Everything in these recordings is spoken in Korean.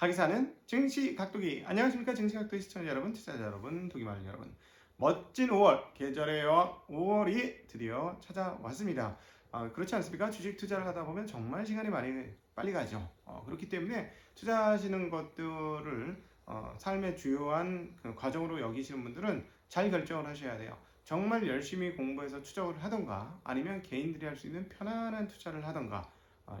각이 사는 증시 각도기. 안녕하십니까 증시 각도기 시청자 여러분, 투자자 여러분, 도기마을 여러분. 멋진 5월 계절의 여왕 5월이 드디어 찾아왔습니다. 그렇지 않습니까? 주식 투자를 하다 보면 정말 시간이 많이 빨리 가죠. 그렇기 때문에 투자하시는 것들을 삶의 주요한 그 과정으로 여기시는 분들은 잘 결정을 하셔야 돼요. 정말 열심히 공부해서 추적을 하던가 아니면 개인들이 할 수 있는 편안한 투자를 하던가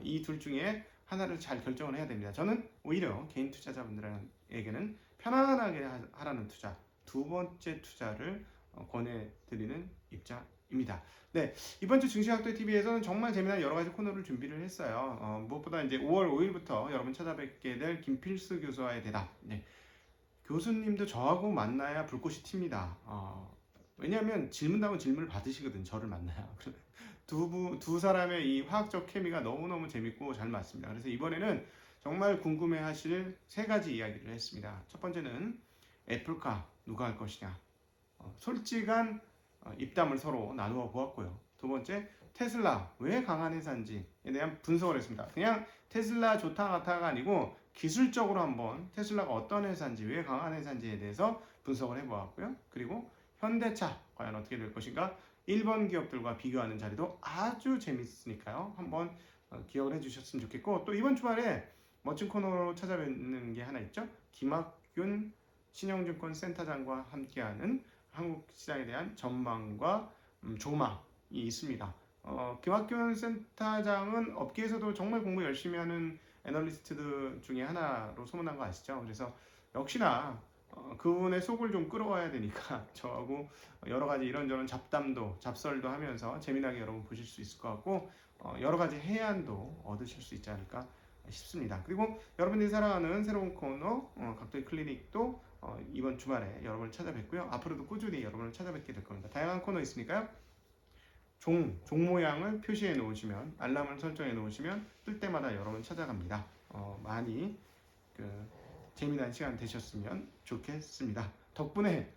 이 둘 중에 하나를 잘 결정을 해야 됩니다. 저는 오히려 개인 투자자분들에게는 편안하게 하라는 투자, 두 번째 투자를 권해드리는 입장입니다. 네, 이번 주 증시각도 TV에서는 정말 재미난 여러 가지 코너를 준비를 했어요. 무엇보다 이제 5월 5일부터 여러분 찾아뵙게 될 김필수 교수와의 대답. 네, 교수님도 저하고 만나야 불꽃이 튑니다. 왜냐하면 질문다운 질문을 받으시거든. 저를 만나야. 두 사람의 이 화학적 케미가 너무너무 재밌고 잘 맞습니다. 그래서 이번에는 정말 궁금해하실 세 가지 이야기를 했습니다. 첫 번째는 애플카 누가 할 것이냐, 솔직한 입담을 서로 나누어 보았고요. 두 번째, 테슬라 왜 강한 회사인지에 대한 분석을 했습니다. 그냥 테슬라 좋다 나타가 아니고 기술적으로 한번 테슬라가 어떤 회사인지, 왜 강한 회사인지에 대해서 분석을 해보았고요. 그리고 현대차 과연 어떻게 될 것인가, 일본 기업들과 비교하는 자리도 아주 재밌으니까요. 한번 기억을 해주셨으면 좋겠고, 또 이번 주말에 멋진 코너로 찾아뵙는 게 하나 있죠. 김학균 신영증권 센터장과 함께하는 한국 시장에 대한 전망과 조망이 있습니다. 김학균 센터장은 업계에서도 정말 공부 열심히 하는 애널리스트들 중에 하나로 소문난 거 아시죠? 그래서 역시나 그분의 속을 좀 끌어와야 되니까 저하고 여러 가지 이런저런 잡설도 하면서 재미나게 여러분 보실 수 있을 것 같고, 여러 가지 해안도 얻으실 수 있지 않을까 싶습니다. 그리고 여러분들이 사랑하는 새로운 코너 각도의 클리닉도 이번 주말에 여러분을 찾아뵙고요. 앞으로도 꾸준히 여러분을 찾아뵙게 될 겁니다. 다양한 코너 있으니까요. 종 모양을 표시해 놓으시면, 알람을 설정해 놓으시면 뜰 때마다 여러분 찾아갑니다. 많이 재미난 시간 되셨으면 좋겠습니다. 덕분에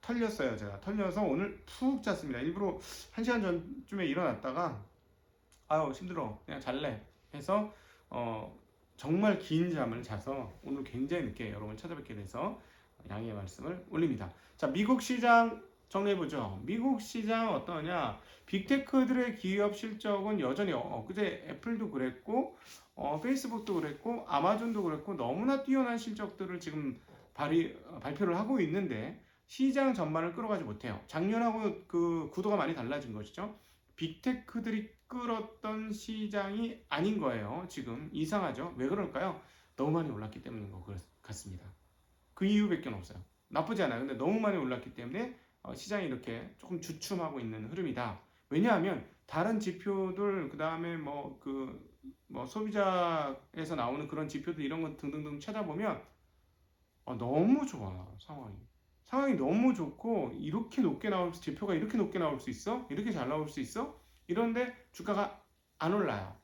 털렸어요. 제가 털려서 오늘 푹 잤습니다. 일부러 1시간 전쯤에 일어났다가 아유 힘들어 그냥 잘래 해서 정말 긴 잠을 자서 오늘 굉장히 늦게 여러분 찾아뵙게 돼서 양해의 말씀을 올립니다. 자, 미국 시장 정리해보죠. 미국 시장 어떠냐? 빅테크들의 기업 실적은 여전히 그제 애플도 그랬고 페이스북도 그랬고 아마존도 그랬고 너무나 뛰어난 실적들을 지금 발표를 하고 있는데 시장 전반을 끌어가지 못해요. 작년하고 그 구도가 많이 달라진 것이죠. 빅테크들이 끌었던 시장이 아닌 거예요. 지금 이상하죠? 왜 그럴까요? 너무 많이 올랐기 때문인 것 같습니다. 그 이유밖에 없어요. 나쁘지 않아요. 근데 너무 많이 올랐기 때문에 시장이 이렇게 조금 주춤하고 있는 흐름이다. 왜냐하면 다른 지표들, 그 다음에 소비자에서 나오는 그런 지표들 이런 것 등등등 찾아보면 너무 좋아. 상황이 너무 좋고, 이렇게 높게 나올 지표가 이렇게 높게 나올 수 있어? 이렇게 잘 나올 수 있어? 이런데 주가가 안 올라요.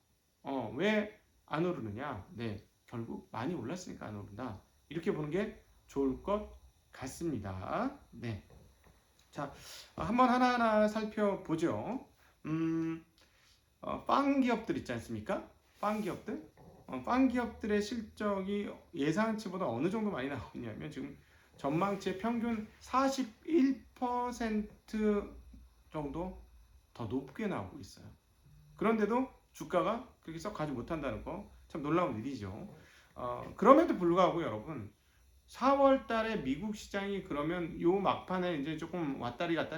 왜 안 오르느냐? 네, 결국 많이 올랐으니까 안 오른다. 이렇게 보는 게 좋을 것 같습니다. 네, 자, 한번 하나하나 살펴보죠. 빵 기업들 있지 않습니까? 빵 기업들. 빵 기업들의 실적이 예상치보다 어느 정도 많이 나오냐면 지금 전망치 평균 41% 정도 더 높게 나오고 있어요. 그런데도 주가가 그렇게 썩 가지 못한다는 거 참 놀라운 일이죠. 그럼에도 불구하고 여러분 4월 달에 미국 시장이 그러면 요 막판에 이제 조금 왔다리 갔다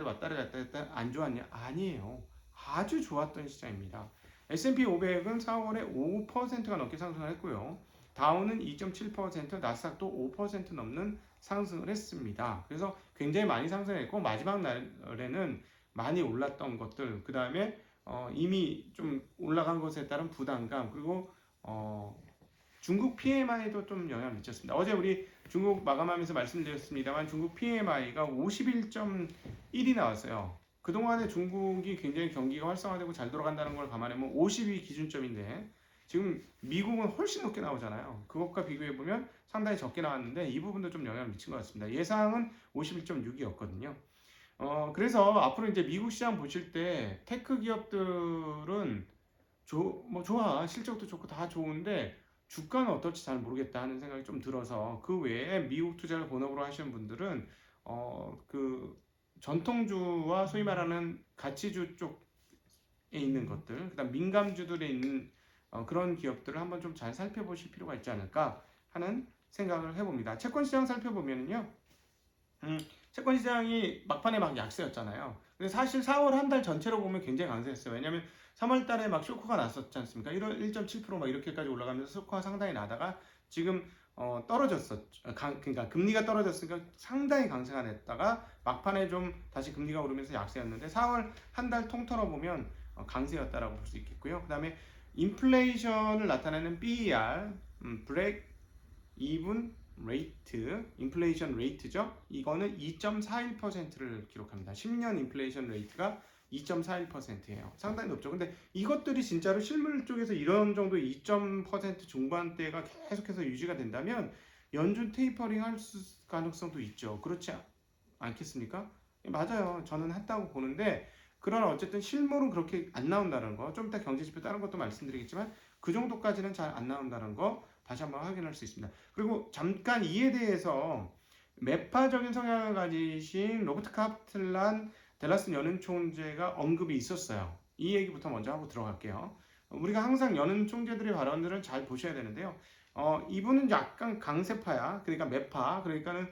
안 좋았냐? 아니에요. 아주 좋았던 시장입니다. S&P 500은 4월에 5%가 넘게 상승을 했고요. 다우는 2.7%, 나스닥도 5% 넘는 상승을 했습니다. 그래서 굉장히 많이 상승했고 마지막 날에는 많이 올랐던 것들, 그 다음에 이미 좀 올라간 것에 따른 부담감, 그리고 중국 PMI도 좀 영향을 미쳤습니다. 어제 우리 중국 마감하면서 말씀드렸습니다만 중국 PMI가 51.1이 나왔어요. 그동안에 중국이 굉장히 경기가 활성화되고 잘 돌아간다는 걸 감안하면 50이 기준점인데 지금 미국은 훨씬 높게 나오잖아요. 그것과 비교해보면 상당히 적게 나왔는데 이 부분도 좀 영향을 미친 것 같습니다. 예상은 51.6이었거든요. 그래서 앞으로 이제 미국 시장 보실 때 테크 기업들은 좋아. 실적도 좋고 다 좋은데 주가는 어떨지 잘 모르겠다 하는 생각이 좀 들어서 그 외에 미국 투자를 본업으로 하시는 분들은 그 전통주와 소위 말하는 가치주 쪽에 있는 것들, 그다음 민감주들에 있는 그런 기업들을 한번 좀 잘 살펴보실 필요가 있지 않을까 하는 생각을 해봅니다. 채권 시장 살펴보면요. 채권 시장이 막판에 막 약세였잖아요. 근데 사실 4월 한 달 전체로 보면 굉장히 강세였어요. 왜냐하면 3월 달에 막 쇼크가 났었지 않습니까? 1.7%막 이렇게까지 올라가면서 쇼크가 상당히 나다가 지금 떨어졌었죠. 그러니까 금리가 떨어졌으니까 상당히 강세가 됐다가 막판에 좀 다시 금리가 오르면서 약세였는데 4월 한 달 통틀어 보면 강세였다라고 볼 수 있겠고요. 그다음에 인플레이션을 나타내는 BER, 브레이크 이븐 레이트, 인플레이션 레이트죠. 이거는 2.41%를 기록합니다. 10년 인플레이션 레이트가 2.41%예요. 상당히 높죠. 근데 이것들이 진짜로 실물 쪽에서 이런 정도의 2% 중반대가 계속해서 유지가 된다면 연준 테이퍼링 할 가능성도 있죠. 그렇지 않겠습니까? 맞아요. 저는 했다고 보는데 그러나 어쨌든 실물은 그렇게 안 나온다는 거, 좀 이따 경제지표 다른 것도 말씀드리겠지만 그 정도까지는 잘 안 나온다는 거 다시 한번 확인할 수 있습니다. 그리고 잠깐 이에 대해서 매파적인 성향을 가지신 로버트 카플란 댈러스 연은 총재가 언급이 있었어요. 이 얘기부터 먼저 하고 들어갈게요. 우리가 항상 연은 총재들의 발언들은 잘 보셔야 되는데요. 이분은 약간 강세파야. 그러니까 매파. 그러니까는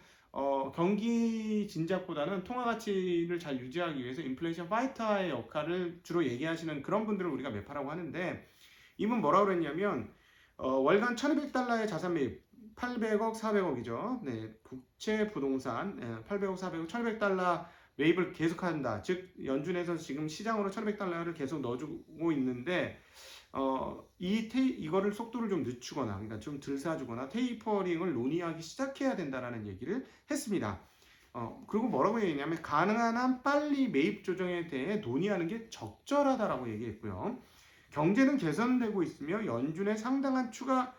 경기 진작보다는 통화 가치를 잘 유지하기 위해서 인플레이션 파이터의 역할을 주로 얘기하시는 그런 분들을 우리가 매파라고 하는데 이분 뭐라고 그랬냐면 월간 1200달러의 자산 매입 800억 400억이죠. 네, 국채 부동산 800억 400억 1200달러 매입을 계속한다. 즉 연준에서 지금 시장으로 1200달러를 계속 넣어주고 있는데 이거를 속도를 좀 늦추거나 그러니까 좀 덜 사주거나 테이퍼링을 논의하기 시작해야 된다라는 얘기를 했습니다. 그리고 뭐라고 얘기했냐면 가능한 한 빨리 매입 조정에 대해 논의하는 게 적절하다라고 얘기했고요. 경제는 개선되고 있으며 연준의 상당한 추가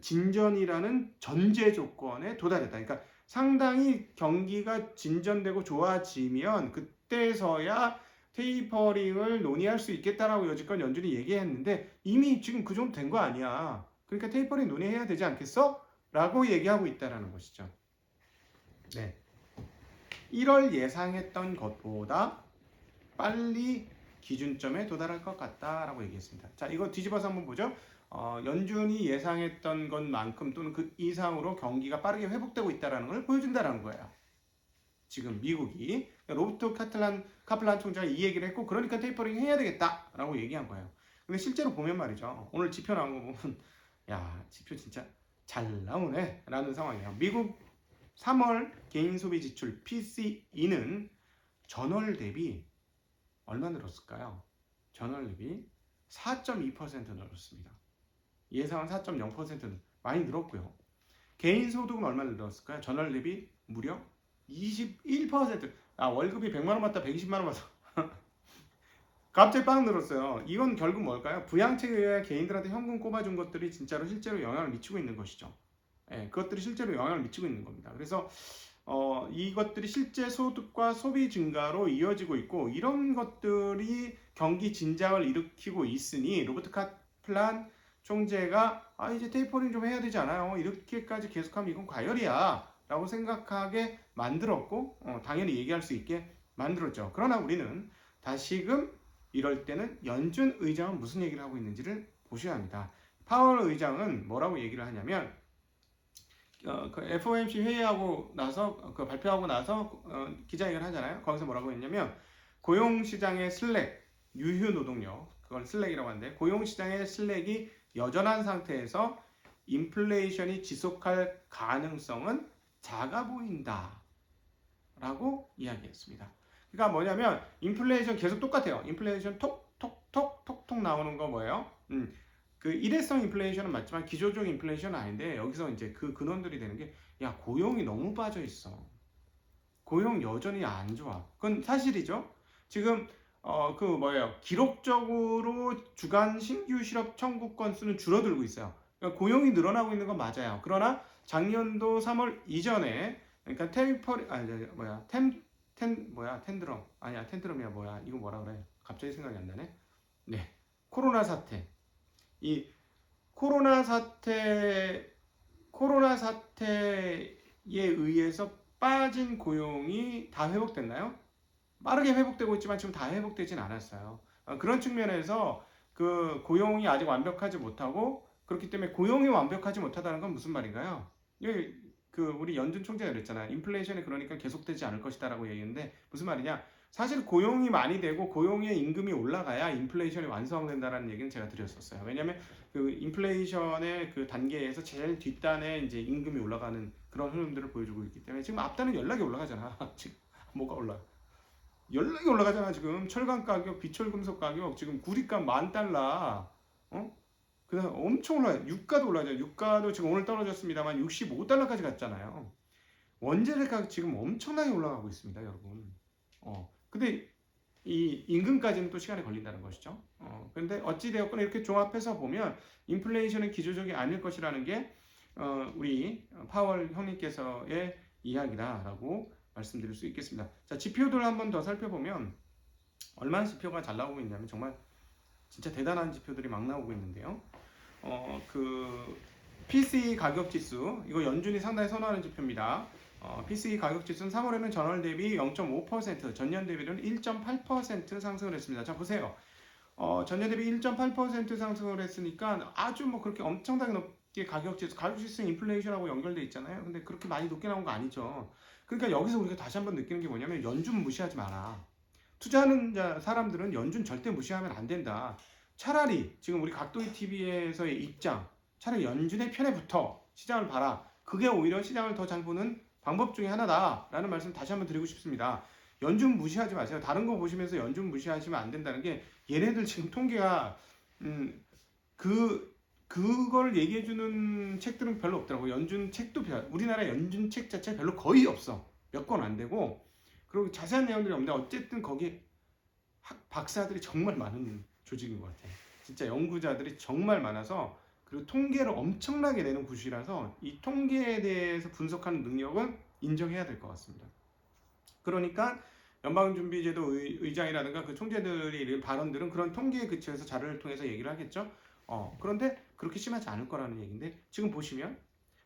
진전이라는 전제 조건에 도달했다. 그러니까 상당히 경기가 진전되고 좋아지면 그때서야 테이퍼링을 논의할 수 있겠다라고 여지껏 연준이 얘기했는데 이미 지금 그 정도 된 거 아니야. 그러니까 테이퍼링 논의해야 되지 않겠어? 라고 얘기하고 있다는 것이죠. 네. 1월 예상했던 것보다 빨리 기준점에 도달할 것 같다라고 얘기했습니다. 자, 이거 뒤집어서 한번 보죠. 연준이 예상했던 것만큼 또는 그 이상으로 경기가 빠르게 회복되고 있다는 걸 보여준다는 거예요. 지금 미국이 로버트 카플란 총재가 이 얘기를 했고 그러니까 테이퍼링 해야 되겠다라고 얘기한 거예요. 근데 실제로 보면 말이죠. 오늘 지표 나온 거 보면 야 지표 진짜 잘 나오네 라는 상황이에요. 미국 3월 개인 소비 지출 PCE는 전월 대비 얼마 늘었을까요? 전월 대비 4.2% 늘었습니다. 예상은 4.0% 많이 늘었고요. 개인 소득은 얼마 늘었을까요? 전월 대비 무려 21%. 월급이 100만 원 받다 120만 원 받아. 갑자기 빵 늘었어요. 이건 결국 뭘까요? 부양책에 의해 개인들한테 현금 꼽아준 것들이 진짜로 실제로 영향을 미치고 있는 것이죠. 예, 그것들이 실제로 영향을 미치고 있는 겁니다. 그래서 이것들이 실제 소득과 소비 증가로 이어지고 있고 이런 것들이 경기 진작을 일으키고 있으니 로버트 카플란 총재가 이제 테이퍼링 좀 해야 되지 않아요? 이렇게까지 계속하면 이건 과열이야 라고 생각하게 만들었고 당연히 얘기할 수 있게 만들었죠. 그러나 우리는 다시금 이럴 때는 연준 의장은 무슨 얘기를 하고 있는지를 보셔야 합니다. 파월 의장은 뭐라고 얘기를 하냐면 그 FOMC 회의하고 나서 그 발표하고 나서 기자회견 하잖아요. 거기서 뭐라고 했냐면 고용시장의 슬랙, 유휴 노동력, 그걸 슬랙이라고 하는데 고용시장의 슬랙이 여전한 상태에서 인플레이션이 지속할 가능성은 작아 보인다 라고 이야기했습니다. 그러니까 뭐냐면 인플레이션 계속 똑같아요. 인플레이션 톡톡톡톡톡 나오는 거 뭐예요? 그 일회성 인플레이션은 맞지만 기조적 인플레이션은 아닌데 여기서 이제 그 근원들이 되는 게 야 고용이 너무 빠져 있어. 고용 여전히 안 좋아. 그건 사실이죠. 지금 그 뭐예요? 기록적으로 주간 신규 실업 청구 건수는 줄어들고 있어요. 그러니까 고용이 늘어나고 있는 건 맞아요. 그러나 작년도 3월 이전에 그러니까 텐드럼 아니야 텐드럼이야 뭐야 이거 뭐라 그래? 갑자기 생각이 안 나네. 네 코로나 사태 이 코로나 사태 코로나 사태에 의해서 빠진 고용이 다 회복됐나요? 빠르게 회복되고 있지만 지금 다 회복되진 않았어요. 그런 측면에서 그 고용이 아직 완벽하지 못하고 그렇기 때문에 고용이 완벽하지 못하다는 건 무슨 말인가요? 그 우리 연준 총재가 그랬잖아요. 인플레이션이 그러니까 계속되지 않을 것이다라고 얘기했는데 무슨 말이냐? 사실 고용이 많이 되고 고용의 임금이 올라가야 인플레이션이 완성된다라는 얘기는 제가 드렸었어요. 왜냐하면 그 인플레이션의 그 단계에서 제일 뒷단에 이제 임금이 올라가는 그런 흐름들을 보여주고 있기 때문에 지금 앞단은 연락이 올라가잖아. 지금 뭐가 올라? 연락이 올라가잖아. 지금 철강 가격, 비철금속 가격 지금 구리값 $10,000. 그다음 엄청 올라요. 유가도 올라가죠. 유가도 지금 오늘 떨어졌습니다만 $65까지 갔잖아요. 원재료 가격 지금 엄청나게 올라가고 있습니다, 여러분. 근데 이 임금까지는 또 시간이 걸린다는 것이죠. 그런데 어찌되었건 이렇게 종합해서 보면 인플레이션은 기조적이 아닐 것이라는 게 우리 파월 형님께서의 이야기다라고 말씀드릴 수 있겠습니다. 자, 지표들 한번 더 살펴보면 얼마나 지표가 잘 나오고 있냐면 정말 진짜 대단한 지표들이 막 나오고 있는데요. 그 PCE 가격 지수 이거 연준이 상당히 선호하는 지표입니다. PCE 가격 지수는 3월에는 전월 대비 0.5%, 전년 대비는 1.8% 상승을 했습니다. 자, 보세요. 전년 대비 1.8% 상승을 했으니까 아주 뭐 그렇게 엄청나게 높게 가격 지수는 인플레이션하고 연결돼 있잖아요. 근데 그렇게 많이 높게 나온 거 아니죠. 그러니까 여기서 우리가 다시 한번 느끼는 게 뭐냐면 연준 무시하지 마라. 투자하는 사람들은 연준 절대 무시하면 안 된다. 차라리 지금 우리 각도기 TV에서의 입장, 차라리 연준의 편에 붙어 시장을 봐라. 그게 오히려 시장을 더 잘 보는 방법 중에 하나다라는 말씀 다시 한번 드리고 싶습니다. 연준 무시하지 마세요. 다른 거 보시면서 연준 무시하시면 안 된다는 게 얘네들 지금 통계가 그걸 얘기해주는 책들은 별로 없더라고요. 연준 책도 우리나라 연준 책 자체 별로 거의 없어. 몇 권 안 되고 그리고 자세한 내용들이 없는데 어쨌든 거기 박사들이 정말 많은 조직인 것 같아요. 진짜 연구자들이 정말 많아서 그리고 통계를 엄청나게 내는 곳이라서 이 통계에 대해서 분석하는 능력은 인정해야 될 것 같습니다. 그러니까 연방준비제도 의장이라든가 그 총재들이 이런 발언들은 그런 통계에 그쳐서 자료를 통해서 얘기를 하겠죠. 그런데 그렇게 심하지 않을 거라는 얘기인데 지금 보시면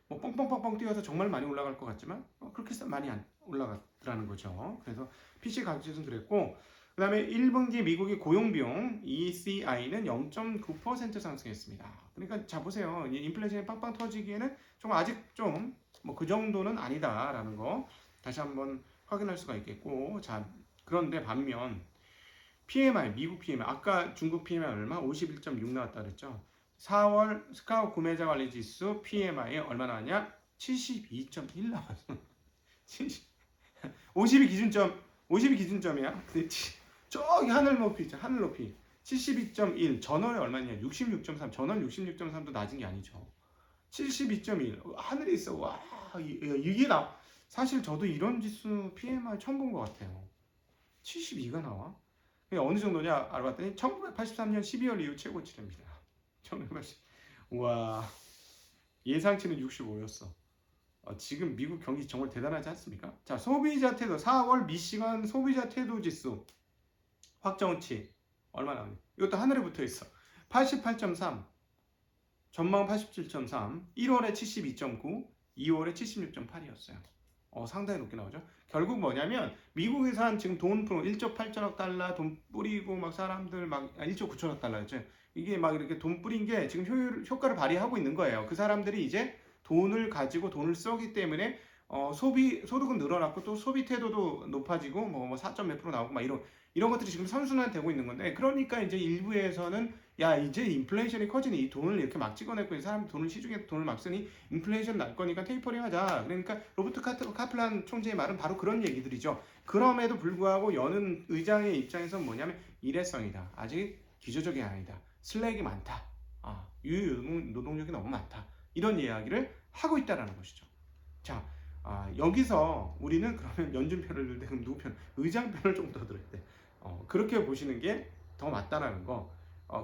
뭐 뻥뻥뻥뻥 뛰어서 정말 많이 올라갈 것 같지만 그렇게 많이 안 올라가더라는 거죠. 그래서 PC 가격지수는 그랬고 그 다음에 1분기 미국의 고용비용 ECI는 0.9% 상승했습니다. 그러니까 자 보세요. 인플레이션이 빵빵 터지기에는 좀 아직 좀 뭐 그 정도는 아니다라는 거 다시 한번 확인할 수가 있겠고 자 그런데 반면 PMI 미국 PMI 아까 중국 PMI 얼마? 51.6 나왔다 그랬죠. 4월 스카우 구매자 관리 지수 PMI 얼마 나왔냐? 72.1 나왔어. 50이 기준점 50이 기준점이야. 근데 저기 하늘 높이 있죠. 하늘 높이 72.1 전월에 얼마냐? 66.3 전월 66.3도 낮은 게 아니죠. 72.1 하늘에 있어. 와 이게 나 사실 저도 이런 지수 PMI 처음 본 것 같아요. 72가 나와? 어느 정도냐 알아봤더니 1983년 12월 이후 최고치입니다. 1980. 와 예상치는 65였어. 지금 미국 경기 정말 대단하지 않습니까? 자 소비자 태도 4월 미시간 소비자 태도 지수 확정치 얼마 나오니? 이것도 하늘에 붙어 있어. 88.3 전망 87.3 1월에 72.9 2월에 76.8이었어요. 상당히 높게 나오죠. 결국 뭐냐면 미국에서 한 지금 돈 풀어 1조 8천억 달러 돈 뿌리고 막 사람들 막 1조 9천억 달러였죠. 이게 막 이렇게 돈 뿌린 게 지금 효과를 발휘하고 있는 거예요. 그 사람들이 이제 돈을 가지고 돈을 쓰기 때문에 소득은 늘어났고 또 소비 태도도 높아지고 뭐 4점 몇 프로 나오고 막 이런 것들이 지금 선순환되고 있는 건데 그러니까 이제 일부에서는 야 이제 인플레이션이 커지니 이 돈을 이렇게 막 찍어내고 이 사람 돈을 시중에 돈을 막 쓰니 인플레이션 날 거니까 테이퍼링 하자. 그러니까 로버트 카플란 총재의 말은 바로 그런 얘기들이죠. 그럼에도 불구하고 여는 의장의 입장에서는 뭐냐면 일회성이다. 아직 기조적이 아니다. 슬랙이 많다. 유효 노동력이 너무 많다. 이런 이야기를 하고 있다라는 것이죠. 자, 여기서 우리는 그러면 연준편을 들때 그럼 누구 편? 의장 편을 좀 더 들을 때 그렇게 보시는 게 더 맞다라는 거.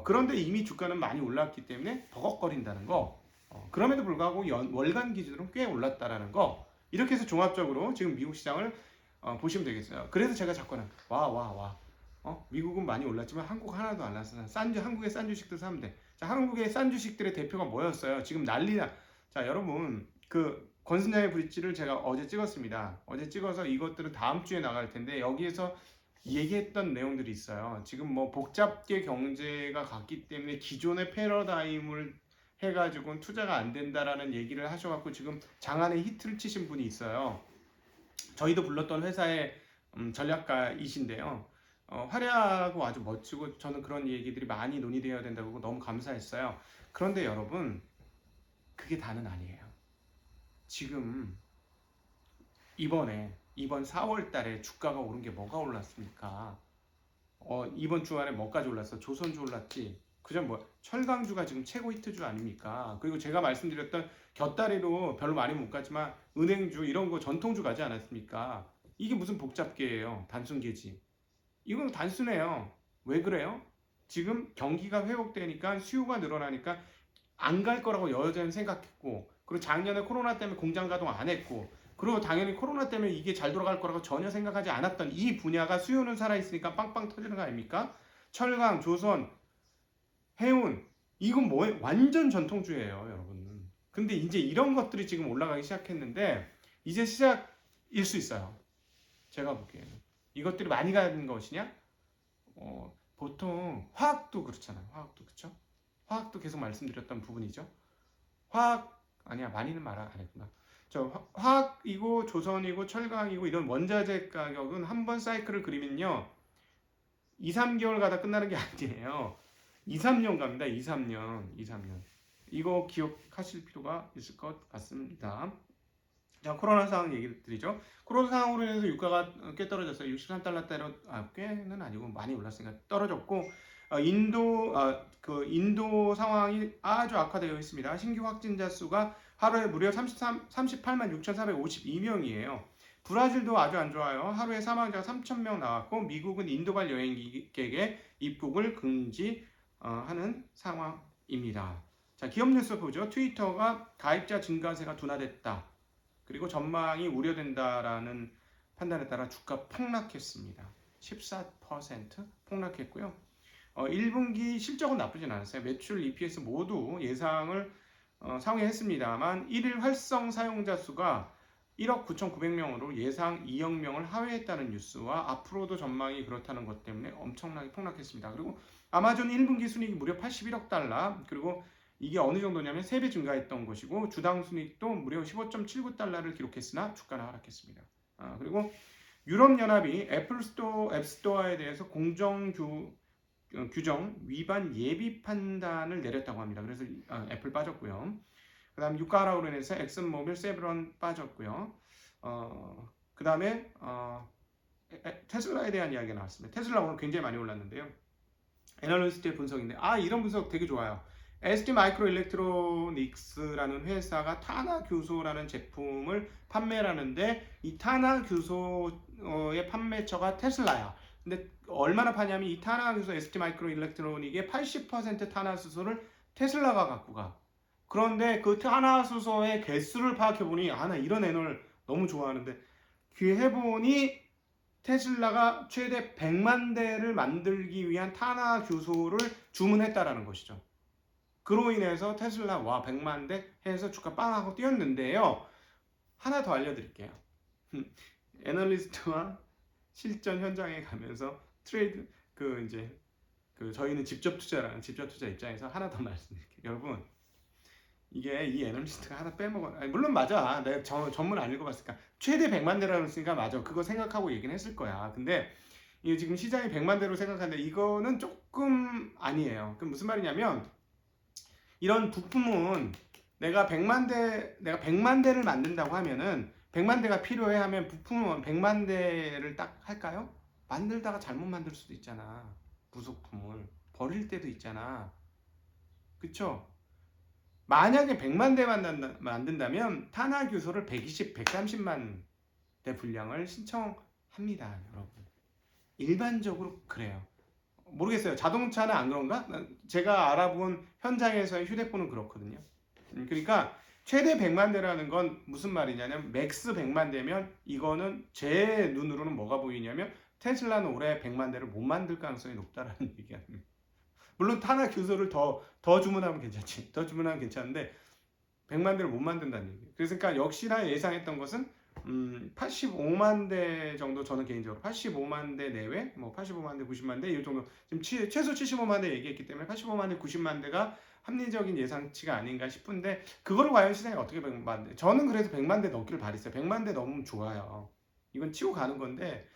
그런데 이미 주가는 많이 올랐기 때문에 버벅거린다는 거. 그럼에도 불구하고 월간 기준으로 꽤 올랐다라는 거. 이렇게 해서 종합적으로 지금 미국 시장을 보시면 되겠어요. 그래서 제가 자꾸는 와. 미국은 많이 올랐지만 한국 하나도 안 올랐어. 한국의 싼 주식들 사면 돼. 자, 한국의 싼 주식들의 대표가 뭐였어요? 지금 난리나. 자, 여러분, 그 권순장의 브릿지를 제가 어제 찍었습니다. 어제 찍어서 이것들은 다음 주에 나갈 텐데 여기에서 얘기했던 내용들이 있어요. 지금 뭐 복잡계 경제가 갔기 때문에 기존의 패러다임을 해가지고 투자가 안 된다라는 얘기를 하셔갖고 지금 장안에 히트를 치신 분이 있어요. 저희도 불렀던 회사의 전략가이신데요. 화려하고 아주 멋지고 저는 그런 얘기들이 많이 논의되어야 된다고 너무 감사했어요. 그런데 여러분, 그게 다는 아니에요. 지금 이번 4월 달에 주가가 오른 게 뭐가 올랐습니까? 이번 주말에 뭐까지 올랐어? 조선주 올랐지. 그전 뭐 철강주가 지금 최고 히트주 아닙니까? 그리고 제가 말씀드렸던 곁다리로 별로 많이 못 갔지만 은행주 이런 거 전통주 가지 않았습니까? 이게 무슨 복잡계예요? 단순계지. 이건 단순해요. 왜 그래요? 지금 경기가 회복되니까 수요가 늘어나니까 안 갈 거라고 여전히 생각했고, 그리고 작년에 코로나 때문에 공장 가동 안 했고, 그리고 당연히 코로나 때문에 이게 잘 돌아갈 거라고 전혀 생각하지 않았던 이 분야가 수요는 살아있으니까 빵빵 터지는 거 아닙니까? 철강, 조선, 해운, 이건 뭐예요? 완전 전통주예요, 여러분. 근데 이제 이런 것들이 지금 올라가기 시작했는데 이제 시작일 수 있어요. 제가 보기에는. 이것들이 많이 가는 것이냐? 보통 화학도 그렇잖아요. 화학도 그렇죠? 화학도 계속 말씀드렸던 부분이죠. 화학 아니야, 많이는 말 안 했구나. 화학이고 조선이고 철강이고 이런 원자재 가격은 한 번 사이클을 그리면요 2, 3개월 가다 끝나는 게 아니에요. 2, 3년 갑니다. 2, 3년. 이거 기억하실 필요가 있을 것 같습니다. 자, 코로나 상황 얘기 드리죠. 코로나 상황으로 인해서 유가가 꽤 떨어졌어요. 63달러대로, 꽤는 아니고 많이 올랐으니까 떨어졌고, 인도 상황이 아주 악화되어 있습니다. 신규 확진자 수가 하루에 무려 38만 6,452명이에요. 브라질도 아주 안 좋아요. 하루에 사망자가 3,000명 나왔고, 미국은 인도발 여행객의 입국을 금지하는 상황입니다. 자, 기업 뉴스 보죠. 트위터가 가입자 증가세가 둔화됐다. 그리고 전망이 우려된다라는 판단에 따라 주가 폭락했습니다. 14% 폭락했고요. 1분기 실적은 나쁘진 않았어요. 매출, EPS 모두 예상을 상회했습니다만 1일 활성 사용자 수가 1억 9,900명으로 예상 2억 명을 하회했다는 뉴스와 앞으로도 전망이 그렇다는 것 때문에 엄청나게 폭락했습니다. 그리고 아마존 1분기 순이익이 무려 81억 달러, 그리고 이게 어느 정도냐면 3배 증가했던 것이고 주당 순이익도 무려 15.79달러를 기록했으나 주가는 하락했습니다. 그리고 유럽연합이 앱스토어에 대해서 규정 위반 예비 판단을 내렸다고 합니다. 그래서 애플 빠졌고요. 그 다음 유가 하락으로 인해서 엑슨모빌, 세브론 빠졌고요. 그 다음에 테슬라에 대한 이야기가 나왔습니다. 테슬라 오늘 굉장히 많이 올랐는데요. 애널리스트의 분석인데 이런 분석 되게 좋아요. ST 마이크로 일렉트로닉스라는 회사가 타나 교소라는 제품을 판매를 하는데 이 타나 교소의 판매처가 테슬라야. 근데 얼마나 파냐면 이 타나 교소 ST 마이크로 일렉트로닉의 80% 타나 수소를 테슬라가 갖고 가. 그런데 그 타나 수소의 개수를 파악해 보니 나 이런 애널 너무 좋아하는데 해보니 테슬라가 최대 100만 대를 만들기 위한 타나 교소를 주문했다라는 것이죠. 그로 인해서 테슬라 100만 대 해서 주가 빵 하고 뛰었는데요. 하나 더 알려드릴게요. 애널리스트와 실전 현장에 가면서 트레이드 저희는 직접 투자 입장에서 하나 더 말씀드릴게요. 여러분, 이게 이 애널리스트가 하나 빼먹어. 물론 맞아. 내가 전문 안 읽어봤으니까 최대 100만 대라고 했으니까 맞아. 그거 생각하고 얘기는 했을 거야. 근데 이게 지금 시장이 100만 대로 생각하는데 이거는 조금 아니에요. 그럼 무슨 말이냐면 이런 부품은 내가 100만 대를 만든다고 하면은 100만 대가 필요해 하면 부품은 100만 대를 딱 할까요? 만들다가 잘못 만들 수도 있잖아. 부속품을 버릴 때도 있잖아. 그쵸? 만약에 100만 대 만든다면 탄화 규소를 120, 130만 대 분량을 신청합니다, 여러분. 일반적으로 그래요. 모르겠어요. 자동차는 안 그런가? 제가 알아본 현장에서의 휴대폰은 그렇거든요. 그러니까 최대 100만 대라는 건 무슨 말이냐면 맥스 100만 대면 이거는 제 눈으로는 뭐가 보이냐면 테슬라는 올해 100만 대를 못 만들 가능성이 높다라는 얘기합니다. 물론 탄화 교소를 더 주문하면 괜찮지. 더 주문하면 괜찮은데 100만 대를 못 만든다는 얘기예요. 그러니까 역시나 예상했던 것은 85만 대 정도, 저는 개인적으로 85만 대 내외, 뭐 85만 대, 90만 대 이 정도, 지금 최소 75만 대 얘기했기 때문에 85만 대, 90만 대가 합리적인 예상치가 아닌가 싶은데, 그거를 과연 시장이 어떻게 100만 대? 저는 그래서 100만 대 넘기를 바랬어요. 100만 대 넘으면 좋아요. 이건 치고 가는 건데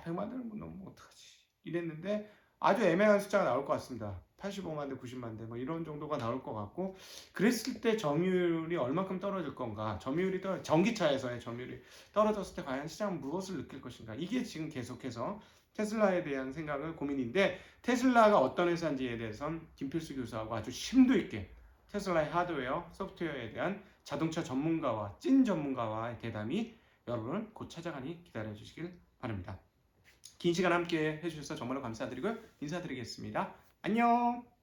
100만 대는 뭐 넘으면 어떡하지? 이랬는데 아주 애매한 숫자가 나올 것 같습니다. 85만 대, 90만 대 뭐 이런 정도가 나올 것 같고, 그랬을 때 점유율이 얼마큼 떨어질 건가? 전기차에서의 점유율이 떨어졌을 때 과연 시장은 무엇을 느낄 것인가? 이게 지금 계속해서 테슬라에 대한 생각을 고민인데, 테슬라가 어떤 회사인지에 대해서는 김필수 교수하고 아주 심도 있게 테슬라의 하드웨어, 소프트웨어에 대한 자동차 전문가와 찐 전문가와의 대담이 여러분을 곧 찾아가니 기다려 주시길 바랍니다. 긴 시간 함께 해주셔서 정말로 감사드리고요. 인사드리겠습니다. 안녕.